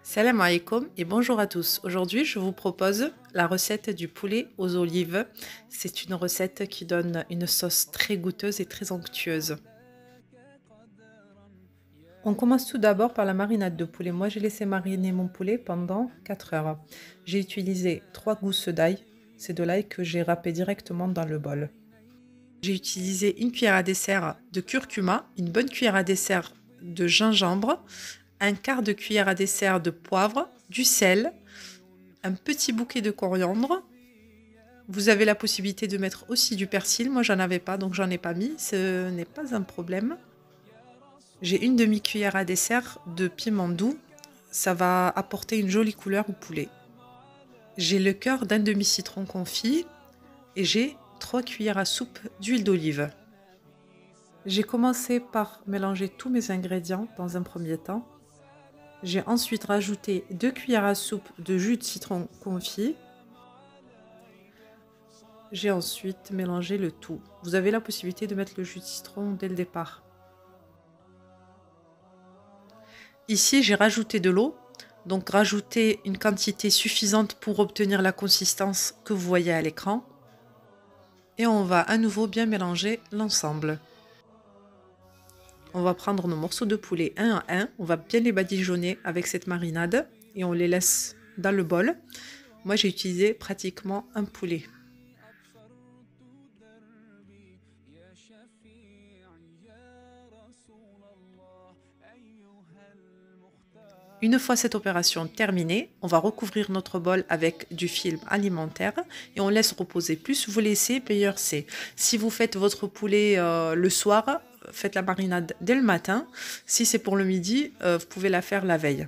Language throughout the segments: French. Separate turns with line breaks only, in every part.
Salam alaikum et bonjour à tous. Aujourd'hui, je vous propose la recette du poulet aux olives. C'est une recette qui donne une sauce très goûteuse et très onctueuse. On commence tout d'abord par la marinade de poulet. Moi, j'ai laissé mariner mon poulet pendant 4 heures. J'ai utilisé 3 gousses d'ail. C'est de l'ail que j'ai râpé directement dans le bol. J'ai utilisé une cuillère à dessert de curcuma, une bonne cuillère à dessert de gingembre, un quart de cuillère à dessert de poivre, du sel, un petit bouquet de coriandre. Vous avez la possibilité de mettre aussi du persil. Moi, j'en avais pas, donc j'en ai pas mis. Ce n'est pas un problème. J'ai une demi-cuillère à dessert de piment doux. Ça va apporter une jolie couleur au poulet. J'ai le cœur d'un demi-citron confit et j'ai 3 cuillères à soupe d'huile d'olive. J'ai commencé par mélanger tous mes ingrédients dans un premier temps. J'ai ensuite rajouté 2 cuillères à soupe de jus de citron confit. J'ai ensuite mélangé le tout. Vous avez la possibilité de mettre le jus de citron dès le départ. Ici, j'ai rajouté de l'eau. Donc, rajoutez une quantité suffisante pour obtenir la consistance que vous voyez à l'écran. Et on va à nouveau bien mélanger l'ensemble. On va prendre nos morceaux de poulet un à un. On va bien les badigeonner avec cette marinade. Et on les laisse dans le bol. Moi, j'ai utilisé pratiquement un poulet. Une fois cette opération terminée, on va recouvrir notre bol avec du film alimentaire et on laisse reposer. Plus vous laissez, meilleur c'est. Si vous faites votre poulet le soir, faites la marinade dès le matin. Si c'est pour le midi, vous pouvez la faire la veille.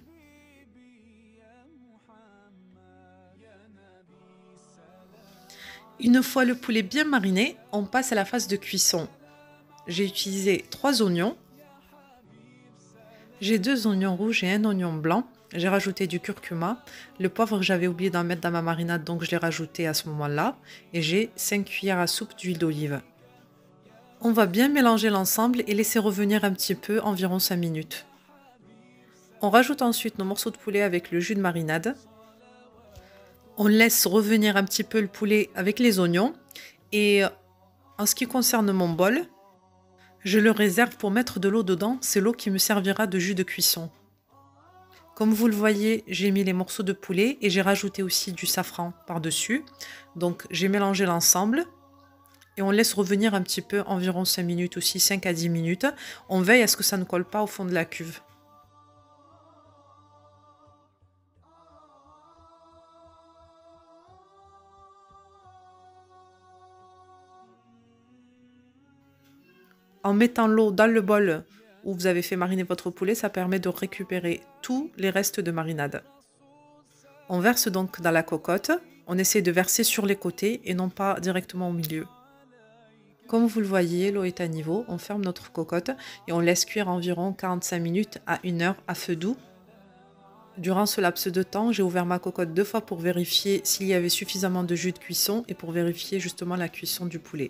Une fois le poulet bien mariné, on passe à la phase de cuisson. J'ai utilisé 3 oignons. J'ai 2 oignons rouges et un oignon blanc. J'ai rajouté du curcuma. Le poivre, j'avais oublié d'en mettre dans ma marinade, donc je l'ai rajouté à ce moment-là. Et j'ai 5 cuillères à soupe d'huile d'olive. On va bien mélanger l'ensemble et laisser revenir un petit peu, environ 5 minutes. On rajoute ensuite nos morceaux de poulet avec le jus de marinade. On laisse revenir un petit peu le poulet avec les oignons. Et en ce qui concerne mon bol, je le réserve pour mettre de l'eau dedans, c'est l'eau qui me servira de jus de cuisson. Comme vous le voyez, j'ai mis les morceaux de poulet et j'ai rajouté aussi du safran par-dessus. Donc j'ai mélangé l'ensemble et on laisse revenir un petit peu, environ 5 minutes aussi, 5 à 10 minutes. On veille à ce que ça ne colle pas au fond de la cuve. En mettant l'eau dans le bol où vous avez fait mariner votre poulet, ça permet de récupérer tous les restes de marinade. On verse donc dans la cocotte. On essaie de verser sur les côtés et non pas directement au milieu. Comme vous le voyez, l'eau est à niveau. On ferme notre cocotte et on laisse cuire environ 45 minutes à 1 heure à feu doux. Durant ce laps de temps, j'ai ouvert ma cocotte 2 fois pour vérifier s'il y avait suffisamment de jus de cuisson et pour vérifier justement la cuisson du poulet.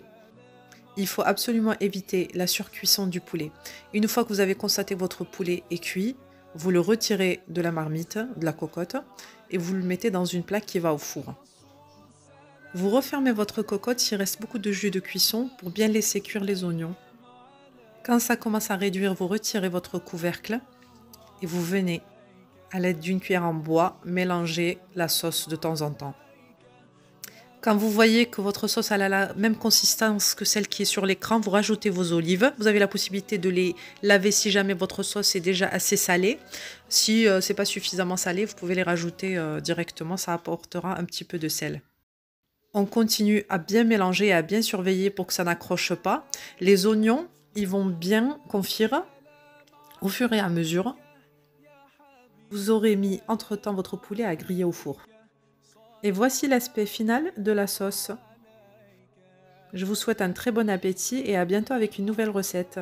Il faut absolument éviter la surcuisson du poulet. Une fois que vous avez constaté votre poulet est cuit, vous le retirez de la marmite, de la cocotte, et vous le mettez dans une plaque qui va au four. Vous refermez votre cocotte s'il reste beaucoup de jus de cuisson pour bien laisser cuire les oignons. Quand ça commence à réduire, vous retirez votre couvercle et vous venez, à l'aide d'une cuillère en bois, mélanger la sauce de temps en temps. Quand vous voyez que votre sauce a la même consistance que celle qui est sur l'écran, vous rajoutez vos olives. Vous avez la possibilité de les laver si jamais votre sauce est déjà assez salée. Si ce n'est pas suffisamment salé, vous pouvez les rajouter directement, ça apportera un petit peu de sel. On continue à bien mélanger et à bien surveiller pour que ça n'accroche pas. Les oignons, ils vont bien confire au fur et à mesure. Vous aurez mis entre-temps votre poulet à griller au four. Et voici l'aspect final de la sauce. Je vous souhaite un très bon appétit et à bientôt avec une nouvelle recette.